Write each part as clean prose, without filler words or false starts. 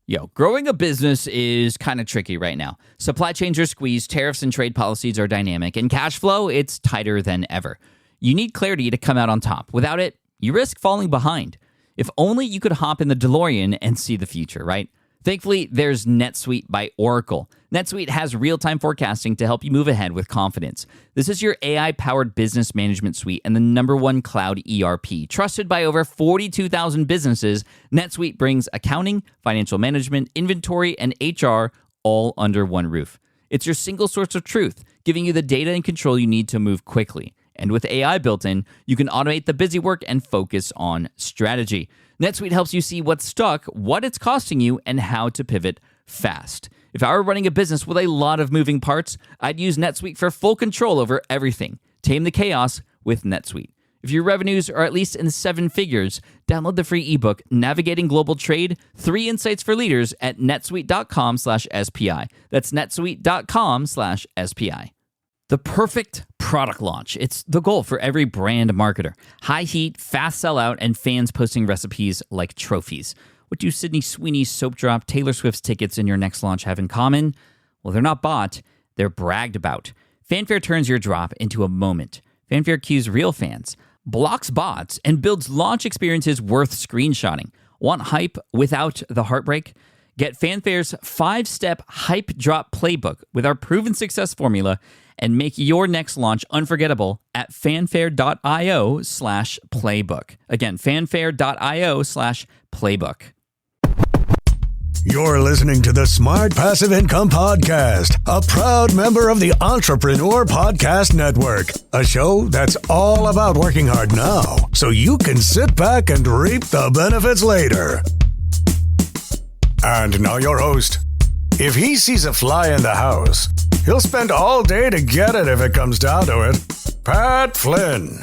Yo, growing a business is kind of tricky right now. Supply chains are squeezed, tariffs and trade policies are dynamic, and cash flow, it's tighter than ever. You need clarity to come out on top. Without it, you risk falling behind. If only you could hop in the DeLorean and see the future, right? Thankfully, there's NetSuite by Oracle. NetSuite has real-time forecasting to help you move ahead with confidence. This is your AI-powered business management suite and the #1 cloud ERP. Trusted by over 42,000 businesses, NetSuite brings accounting, financial management, inventory, and HR all under one roof. It's your single source of truth, giving you the data and control you need to move quickly. And with AI built in, you can automate the busy work and focus on strategy. NetSuite helps you see what's stuck, what it's costing you, and how to pivot fast. If I were running a business with a lot of moving parts, I'd use NetSuite for full control over everything. Tame the chaos with NetSuite. If your revenues are at least in 7 figures, download the free ebook, Navigating Global Trade, 3 Insights for Leaders at netsuite.com/SPI. That's netsuite.com/SPI. The perfect product launch. It's the goal for every brand marketer. High heat, fast sellout, and fans posting recipes like trophies. What do Sydney Sweeney's soap drop, Taylor Swift's tickets, and your next launch have in common? Well, they're not bought, they're bragged about. Fanfare turns your drop into a moment. Fanfare cues real fans, blocks bots, and builds launch experiences worth screenshotting. Want hype without the heartbreak? Get Fanfare's 5-step hype drop playbook with our proven success formula and make your next launch unforgettable at fanfare.io/playbook. Again, fanfare.io/playbook. You're listening to the Smart Passive Income Podcast, a proud member of the Entrepreneur Podcast Network, a show that's all about working hard now so you can sit back and reap the benefits later. And now your host. If he sees a fly in the house, he'll spend all day to get it if it comes down to it. Pat Flynn.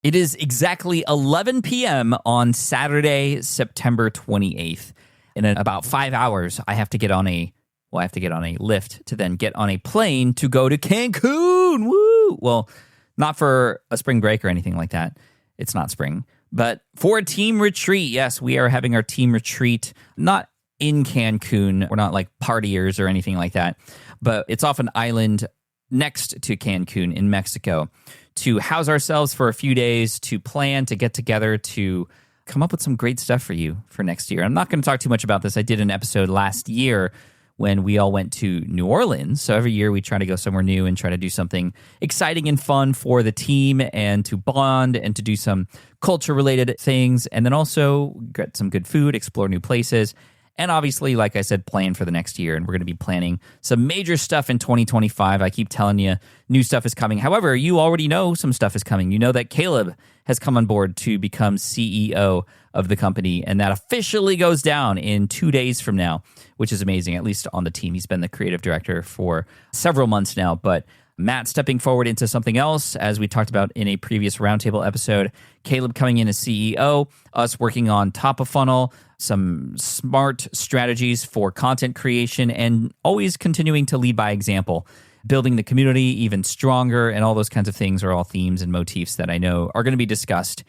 It is exactly 11 p.m. on Saturday, September 28th. In about 5 hours, I have to get on a lift to then get on a plane to go to Cancun. Woo! Well, not for a spring break or anything like that. It's not spring. But for a team retreat, yes, we are having our team retreat, not in Cancun. We're not like partiers or anything like that, but it's off an island next to Cancun in Mexico to house ourselves for a few days, to plan, to get together, to come up with some great stuff for you for next year. I'm not going to talk too much about this. I did an episode last year when we all went to New Orleans. So every year we try to go somewhere new and try to do something exciting and fun for the team and to bond and to do some culture-related things and then also get some good food, explore new places. And obviously, like I said, plan for the next year. And we're going to be planning some major stuff in 2025. I keep telling you, new stuff is coming. However, you already know some stuff is coming. You know that Caleb has come on board to become CEO of the company. And that officially goes down in 2 days from now, which is amazing, at least on the team. He's been the creative director for several months now. But Matt stepping forward into something else, as we talked about in a previous roundtable episode. Caleb coming in as CEO, us working on top of funnel, some smart strategies for content creation, and always continuing to lead by example, building the community even stronger, and all those kinds of things are all themes and motifs that I know are going to be discussed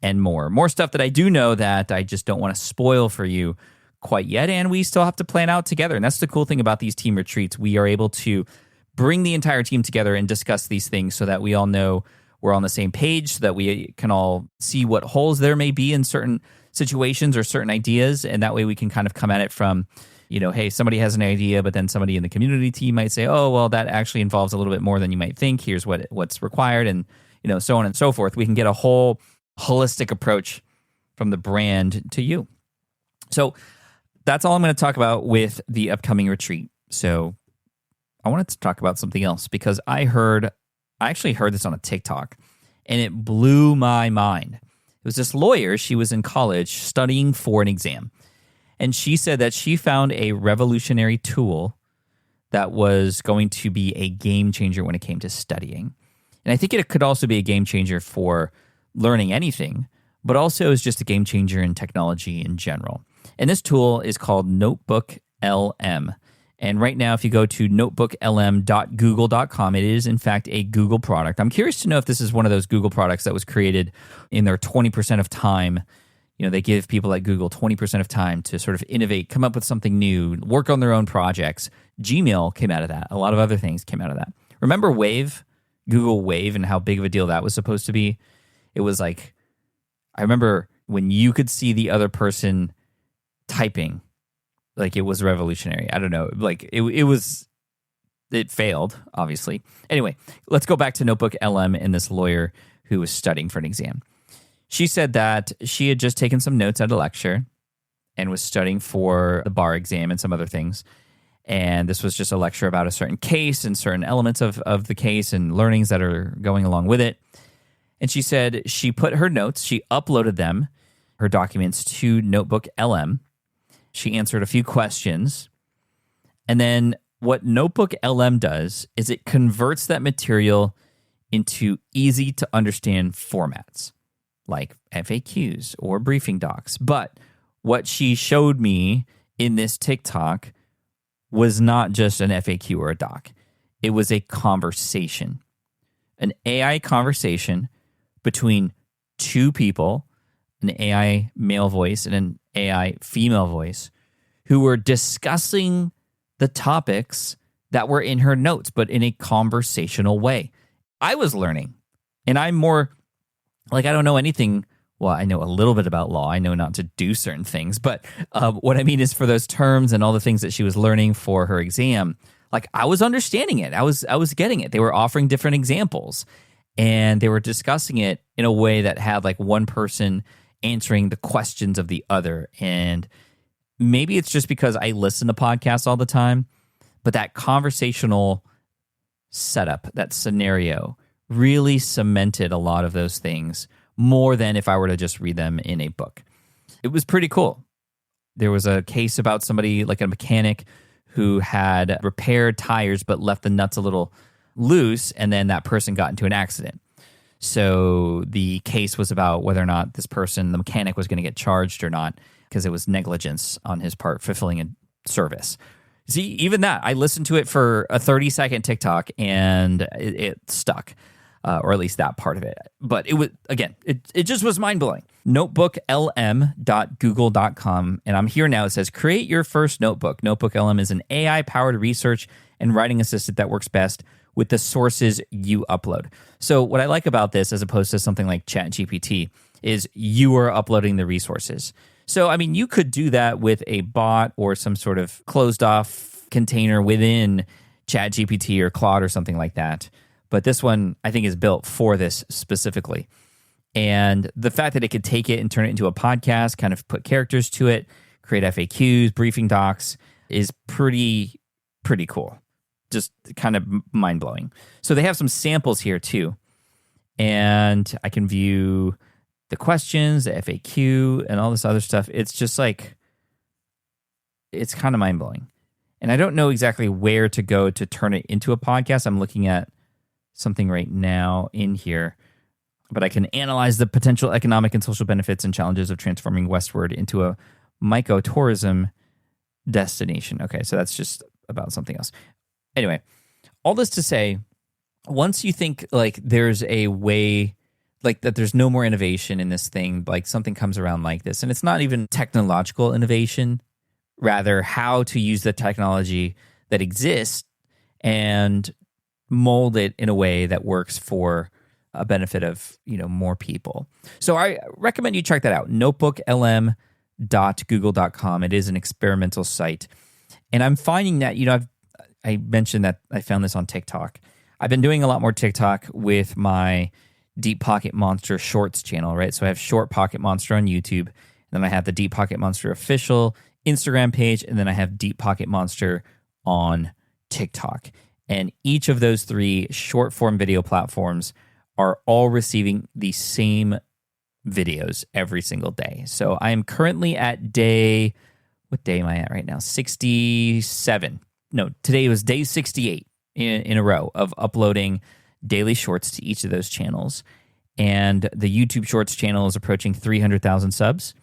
and more. More stuff that I do know that I just don't want to spoil for you quite yet, and we still have to plan out together. And that's the cool thing about these team retreats. We are able to bring the entire team together and discuss these things so that we all know we're on the same page, so that we can all see what holes there may be in certain situations or certain ideas. And that way we can kind of come at it from, hey, somebody has an idea, but then somebody in the community team might say, oh, well, that actually involves a little bit more than you might think. Here's what's required. And, so on and so forth. We can get a whole holistic approach from the brand to you. So that's all I'm going to talk about with the upcoming retreat. So I wanted to talk about something else because I actually heard this on a TikTok and it blew my mind. It was this lawyer. She was in college studying for an exam. And she said that she found a revolutionary tool that was going to be a game changer when it came to studying. And I think it could also be a game changer for learning anything, but also is just a game changer in technology in general. And this tool is called NotebookLM. And right now, if you go to notebooklm.google.com, it is, in fact, a Google product. I'm curious to know if this is one of those Google products that was created in their 20% of time, They give people at Google 20% of time to sort of innovate, come up with something new, work on their own projects. Gmail came out of that. A lot of other things came out of that. Remember Wave, Google Wave, and how big of a deal that was supposed to be? It was like, I remember when you could see the other person typing, like it was revolutionary. I don't know. Like it failed, obviously. Anyway, let's go back to NotebookLM and this lawyer who was studying for an exam. She said that she had just taken some notes at a lecture and was studying for the bar exam and some other things. And this was just a lecture about a certain case and certain elements of the case and learnings that are going along with it. And she said she put her notes, she uploaded them, her documents, to NotebookLM. She answered a few questions. And then what NotebookLM does is it converts that material into easy to understand formats, like FAQs or briefing docs. But what she showed me in this TikTok was not just an FAQ or a doc. It was a conversation, an AI conversation between two people, an AI male voice and an AI female voice, who were discussing the topics that were in her notes, but in a conversational way. I was learning, and I'm more like, I don't know anything. Well, I know a little bit about law. I know not to do certain things, but what I mean is for those terms and all the things that she was learning for her exam, like I was understanding it. I was getting it. They were offering different examples, and they were discussing it in a way that had like one person answering the questions of the other. And maybe it's just because I listen to podcasts all the time, but that conversational setup, that scenario, really cemented a lot of those things more than if I were to just read them in a book. It was pretty cool. There was a case about somebody, like a mechanic, who had repaired tires but left the nuts a little loose, and then that person got into an accident. So the case was about whether or not this person, the mechanic, was going to get charged or not, because it was negligence on his part fulfilling a service. See, even that, I listened to it for a 30-second TikTok, and it stuck. Or at least that part of it. But it was, again, it just was mind-blowing. NotebookLM.google.com. And I'm here now. It says, create your first notebook. NotebookLM is an AI-powered research and writing assistant that works best with the sources you upload. So what I like about this, as opposed to something like ChatGPT, is you are uploading the resources. So, I mean, you could do that with a bot or some sort of closed-off container within ChatGPT or Claude or something like that. But this one, I think, is built for this specifically. And the fact that it could take it and turn it into a podcast, kind of put characters to it, create FAQs, briefing docs, is pretty cool. Just kind of mind-blowing. So they have some samples here, too. And I can view the questions, the FAQ, and all this other stuff. It's just like, it's kind of mind-blowing. And I don't know exactly where to go to turn it into a podcast. I'm looking at something right now in here, but I can analyze the potential economic and social benefits and challenges of transforming westward into a myco-tourism destination. Okay, so that's just about something else. Anyway, all this to say, once you think like there's a way, like that there's no more innovation in this thing, like something comes around like this, and it's not even technological innovation, rather how to use the technology that exists and mold it in a way that works for a benefit of, more people. So I recommend you check that out, NotebookLM.google.com. It is an experimental site. And I'm finding that, I mentioned that I found this on TikTok. I've been doing a lot more TikTok with my Deep Pocket Monster Shorts channel, right? So I have Short Pocket Monster on YouTube, and then I have the Deep Pocket Monster official Instagram page, and then I have Deep Pocket Monster on TikTok. And each of those three short-form video platforms are all receiving the same videos every single day. So I am currently at what day am I at right now? 67. No, today was day 68 in a row of uploading daily shorts to each of those channels. And the YouTube Shorts channel is approaching 300,000 subs.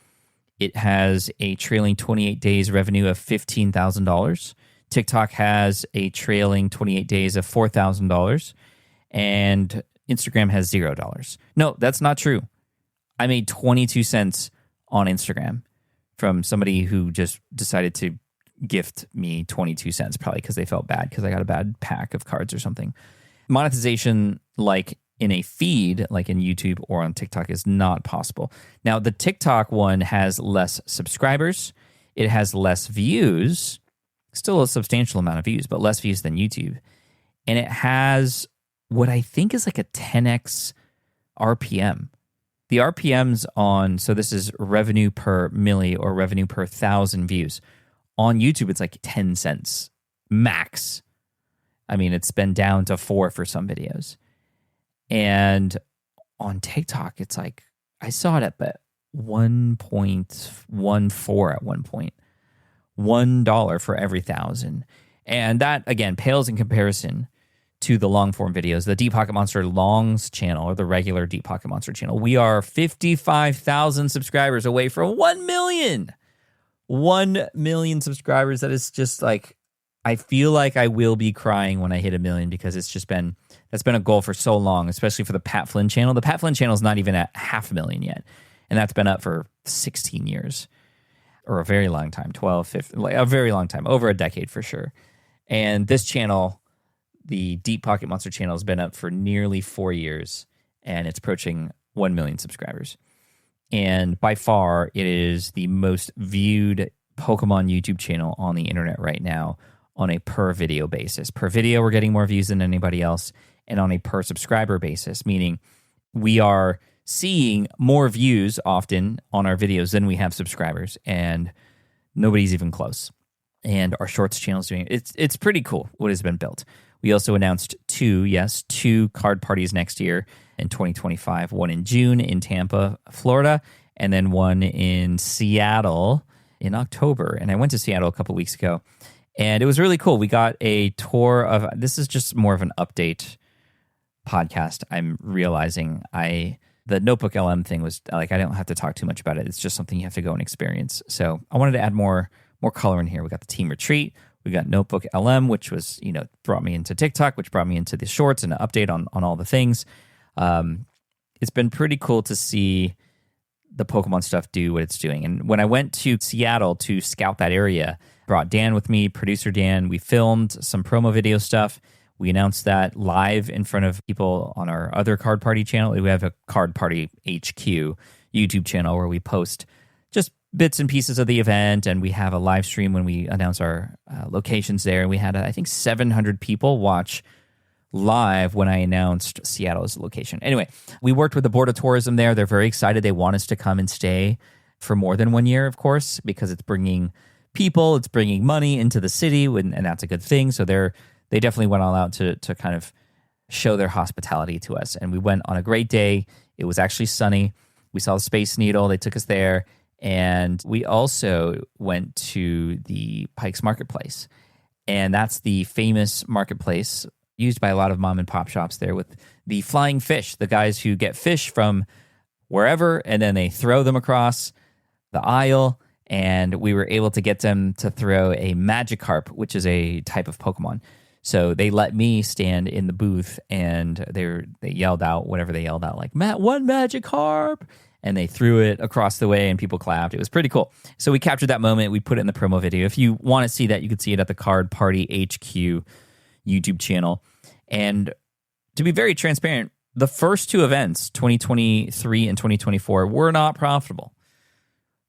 It has a trailing 28 days revenue of $15,000. TikTok has a trailing 28 days of $4,000, and Instagram has $0. No, that's not true. I made 22 cents on Instagram from somebody who just decided to gift me 22 cents, probably because they felt bad because I got a bad pack of cards or something. Monetization, like in a feed, like in YouTube or on TikTok, is not possible. Now, the TikTok one has less subscribers. It has less views, still a substantial amount of views, but less views than YouTube. And it has what I think is like a 10x RPM. The RPMs on, so this is revenue per milli or revenue per 1,000 views. On YouTube, it's like 10 cents max. I mean, it's been down to 4 for some videos. And on TikTok, it's like, I saw it at 1.14 at one point. $1 for every 1,000. And that, again, pales in comparison to the long form videos. The Deep Pocket Monster Longs channel, or the regular Deep Pocket Monster channel, we are 55,000 subscribers away from 1 million. 1 million subscribers. That is just like, I feel like I will be crying when I hit 1 million, because that's been a goal for so long, especially for the Pat Flynn channel. The Pat Flynn channel is not even at 500,000 yet. And that's been up for 16 years, or a very long time, 12, 15, like a very long time, over a decade for sure. And this channel, the Deep Pocket Monster channel, has been up for nearly 4 years, and it's approaching 1 million subscribers. And by far, it is the most viewed Pokemon YouTube channel on the internet right now on a per video basis. Per video, we're getting more views than anybody else, and on a per subscriber basis, meaning we are seeing more views often on our videos than we have subscribers, and nobody's even close. And our Shorts channel is doing it. It's pretty cool what has been built. We also announced two card parties next year in 2025, one in June in Tampa, Florida, and then one in Seattle in October. And I went to Seattle a couple weeks ago, and it was really cool. We got a tour of, this is just more of an update podcast. I'm realizing the NotebookLM thing was like, I don't have to talk too much about it. It's just something you have to go and experience. So I wanted to add more color in here. We got the team retreat. We got NotebookLM, which was, brought me into TikTok, which brought me into the Shorts and an update on all the things. It's been pretty cool to see the Pokemon stuff do what it's doing. And when I went to Seattle to scout that area, brought Dan with me, producer Dan. We filmed some promo video stuff. We announced that live in front of people on our other Card Party channel. We have a Card Party HQ YouTube channel where we post just bits and pieces of the event, and we have a live stream when we announce our locations there. And we had, I think, 700 people watch live when I announced Seattle as a location. Anyway, we worked with the Board of Tourism there. They're very excited. They want us to come and stay for more than 1 year, of course, because it's bringing people, it's bringing money into the city, and that's a good thing. So they definitely went all out to kind of show their hospitality to us. And we went on a great day. It was actually sunny. We saw the Space Needle. They took us there. And we also went to the Pike's Marketplace. And that's the famous marketplace used by a lot of mom and pop shops there with the flying fish, the guys who get fish from wherever and then they throw them across the aisle. And we were able to get them to throw a Magikarp, which is a type of Pokemon. So they let me stand in the booth, and they yelled out whatever they yelled out, like, one Magikarp. And they threw it across the way, and people clapped. It was pretty cool. So we captured that moment. We put it in the promo video. If you want to see that, you can see it at the Card Party HQ YouTube channel. And to be very transparent, the first two events, 2023 and 2024, were not profitable.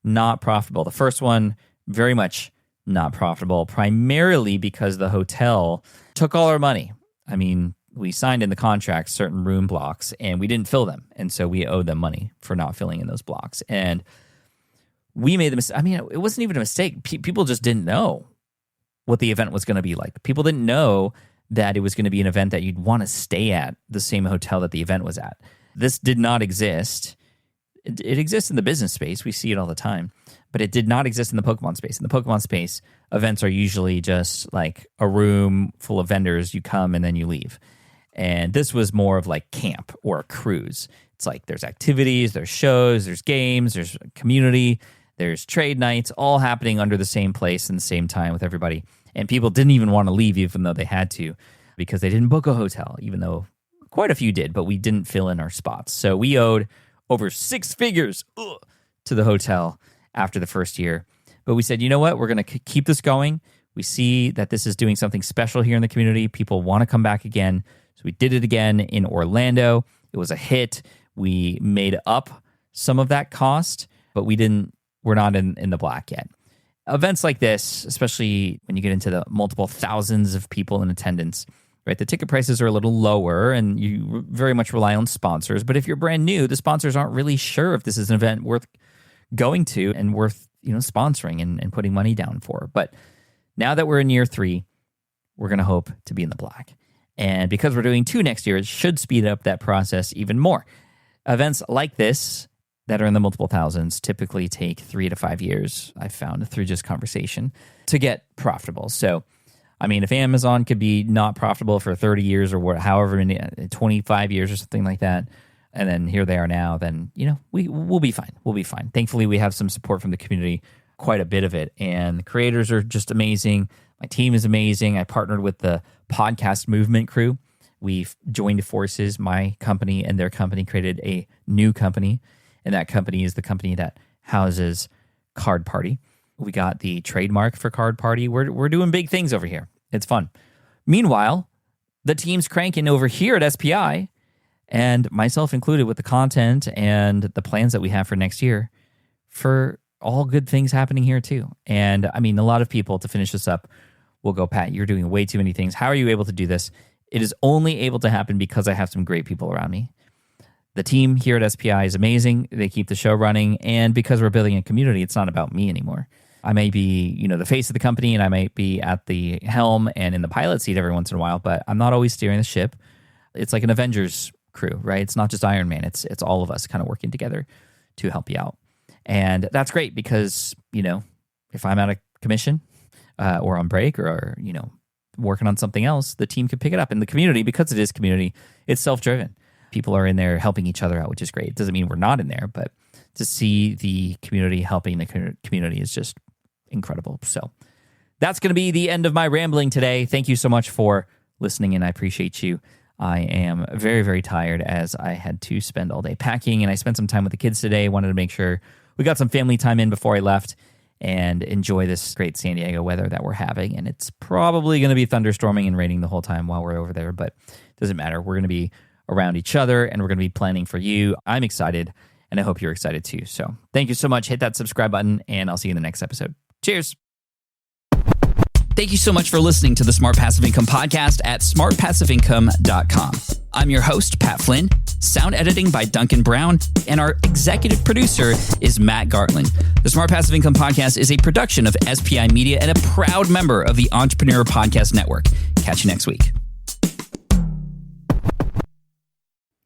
Not profitable. The first one, very much not profitable, primarily because the hotel took all our money. I mean, we signed in the contract certain room blocks, and we didn't fill them. And so we owed them money for not filling in those blocks. And we made the mistake. I mean, it wasn't even a mistake. People just didn't know what the event was going to be like. People didn't know that it was going to be an event that you'd want to stay at the same hotel that the event was at. This did not exist. It exists in the business space. We see it all the time. But it did not exist in the Pokemon space. In the Pokemon space, events are usually just like a room full of vendors. You come and then you leave. And this was more of like camp or a cruise. It's like there's activities, there's shows, there's games, there's community, there's trade nights, all happening under the same place and the same time with everybody. And people didn't even want to leave, even though they had to, because they didn't book a hotel, even though quite a few did, but we didn't fill in our spots. So we owed over 6 figures to the hotel after the first year. But we said, you know what? We're going to keep this going. We see that this is doing something special here in the community. People want to come back again. So we did it again in Orlando. It was a hit. We made up some of that cost, but we're not in the black yet. Events like this, especially when you get into the multiple thousands of people in attendance, right? The ticket prices are a little lower and you very much rely on sponsors. But if you're brand new, the sponsors aren't really sure if this is an event worth going to and worth, sponsoring and putting money down for. But now that we're in year 3, we're going to hope to be in the black. And because we're doing 2 next year, it should speed up that process even more. Events like this that are in the multiple thousands typically take 3 to 5 years, I've found, through just conversation to get profitable. So, if Amazon could be not profitable for 30 years or however many, 25 years or something like that, and then here they are now, then, we'll be fine. We'll be fine. Thankfully, we have some support from the community, quite a bit of it. And the creators are just amazing. My team is amazing. I partnered with the podcast movement crew. We've joined forces. My company and their company created a new company. And that company is the company that houses Card Party. We got the trademark for Card Party. We're doing big things over here. It's fun. Meanwhile, the team's cranking over here at SPI, and myself included, with the content and the plans that we have for next year, for all good things happening here too. And a lot of people, to finish this up, will go, Pat, you're doing way too many things. How are you able to do this? It is only able to happen because I have some great people around me. The team here at SPI is amazing. They keep the show running. And because we're building a community, it's not about me anymore. I may be, the face of the company, and I might be at the helm and in the pilot seat every once in a while, but I'm not always steering the ship. It's like an Avengers crew, right? It's not just Iron Man. It's all of us kind of working together to help you out. And that's great because, if I'm out of commission or on break or working on something else, the team can pick it up. And the community, because it is community, it's self-driven. People are in there helping each other out, which is great. It doesn't mean we're not in there, but to see the community helping the community is just incredible. So that's going to be the end of my rambling today. Thank you so much for listening, and I appreciate you. I am very, very tired as I had to spend all day packing, and I spent some time with the kids today. Wanted to make sure we got some family time in before I left and enjoy this great San Diego weather that we're having. And it's probably going to be thunderstorming and raining the whole time while we're over there, but it doesn't matter. We're going to be around each other, and we're going to be planning for you. I'm excited, and I hope you're excited too. So thank you so much. Hit that subscribe button, and I'll see you in the next episode. Cheers. Thank you so much for listening to the Smart Passive Income podcast at smartpassiveincome.com. I'm your host, Pat Flynn, sound editing by Duncan Brown, and our executive producer is Matt Gartland. The Smart Passive Income podcast is a production of SPI Media and a proud member of the Entrepreneur Podcast Network. Catch you next week.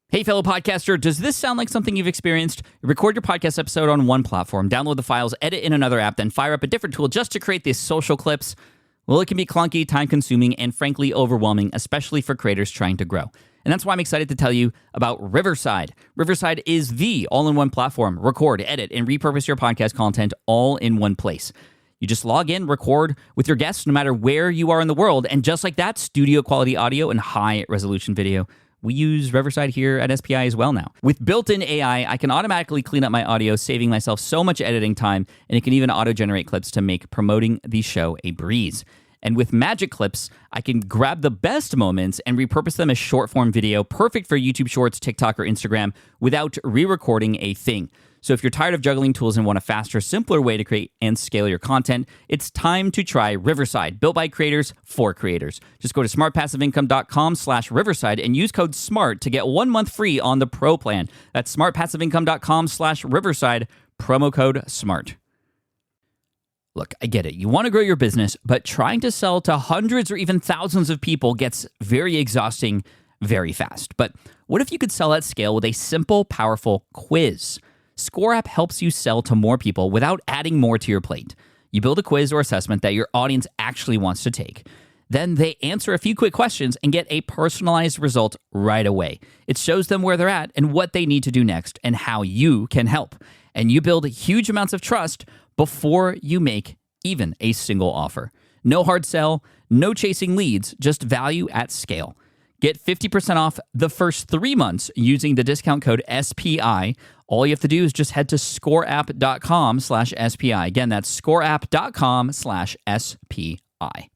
Hey, fellow podcaster, does this sound like something you've experienced? Record your podcast episode on one platform, download the files, edit in another app, then fire up a different tool just to create these social clips? Well, it can be clunky, time-consuming, and frankly overwhelming, especially for creators trying to grow. And that's why I'm excited to tell you about Riverside. Riverside is the all-in-one platform. Record, edit, and repurpose your podcast content all in one place. You just log in, record with your guests no matter where you are in the world, and just like that, studio-quality audio and high-resolution video. We use Riverside here at SPI as well now. With built-in AI, I can automatically clean up my audio, saving myself so much editing time, and it can even auto-generate clips to make promoting the show a breeze. And with Magic Clips, I can grab the best moments and repurpose them as short-form video, perfect for YouTube Shorts, TikTok, or Instagram, without re-recording a thing. So if you're tired of juggling tools and want a faster, simpler way to create and scale your content, it's time to try Riverside, built by creators for creators. Just go to smartpassiveincome.com/Riverside and use code SMART to get 1 month free on the Pro plan. That's smartpassiveincome.com/Riverside, promo code SMART. Look, I get it. You want to grow your business, but trying to sell to hundreds or even thousands of people gets very exhausting very fast. But what if you could sell at scale with a simple, powerful quiz? Score App helps you sell to more people without adding more to your plate. You build a quiz or assessment that your audience actually wants to take. Then they answer a few quick questions and get a personalized result right away. It shows them where they're at and what they need to do next and how you can help. And you build huge amounts of trust before you make even a single offer. No hard sell, no chasing leads, just value at scale. Get 50% off the first 3 months using the discount code SPI. All you have to do is just head to scoreapp.com/SPI. Again, that's scoreapp.com/SPI.